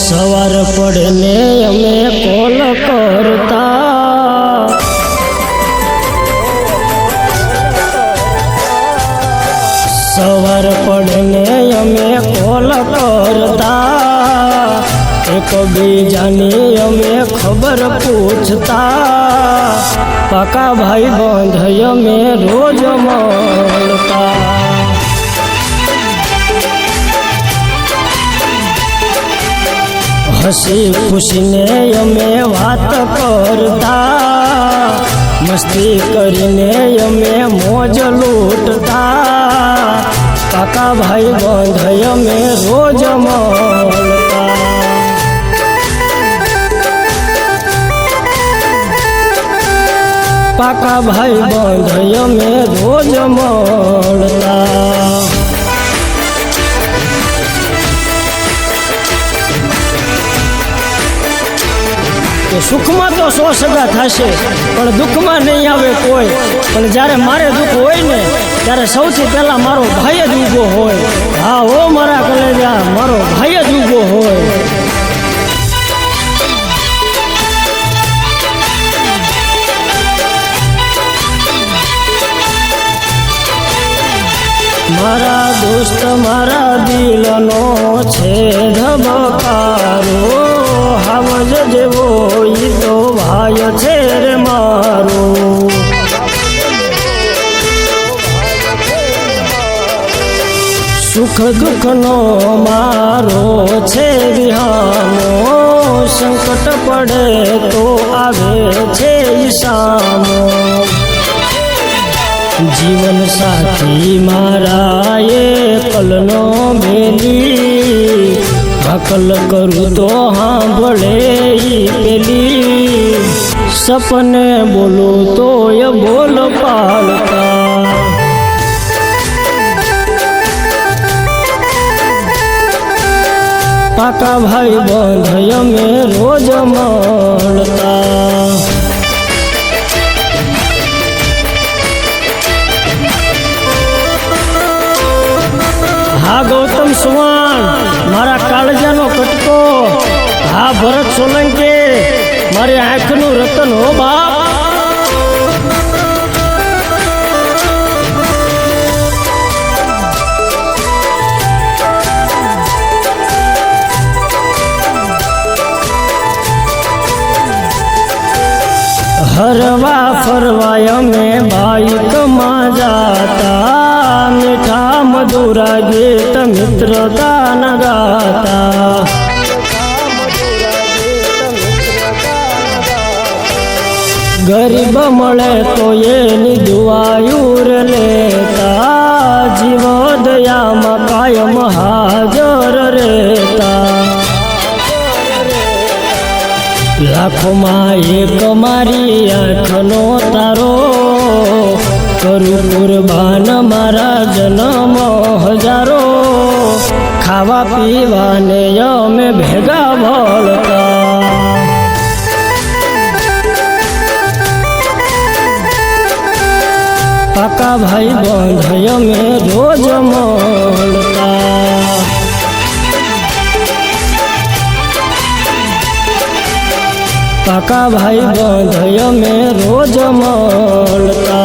સવાર પડે ને અમે કોલ કરતા, સવાર પડે ને અમે કોલ કરતા, એકબીજાની અમે ખબર પૂછતા, પાકા ભાઈ બંધ અમે રોજ મળતા। हसी खुशी ने अमे बात करता, मस्ती करीने अमे मौज लूटता, काका भाई बंध अमे रोज મળતા। पाका भाई बंध अमे रोज મળતા। सुख में तो 100 सगा थशे पण दुख में नहीं आवे कोई, पण जारे मारे दुख होय ने त्यारे सौथी पहला मारो भाई ज ऊभो होय। हाँ ओ मारा कलेजा मारो भाई ज ऊभो होय। मारा दोस्त मारा दिलनो छे धबकारो, हावज जेवो ई तो भाई छे रे मारो। सुख दुख नो मारो छे विहामो, संकट पड़े तो आवे छे सामो। जीवन साथी मारा ये कलनो बेली, हकल करूँ तो हाँ भले पेली, सपने बोलो तो ये बोल पालता। पाका भाई बंध अमे रोज મળતા। हाँ गौतम सुवाण मारा काळजानो कटको, हाँ भरत सोलंकी मारे आँखनु रतन हो बाप। हरवा फरवाय में बाइक में जाता, मीठा मधुरा गीत मित्रता न गाता। गरीब मळे तो ये दुआयूर लेता, जीव दया में कायम हाजर रहता। लाखों में एक मारी आँखनो तारो, करू कुर्बान मारा जन्म हजारो। खावा पीवा ने अमे भेगा भळता, पाका भाई बंध अमे रोज મળતા। पाका भाई बंध अमे रोज મળતા।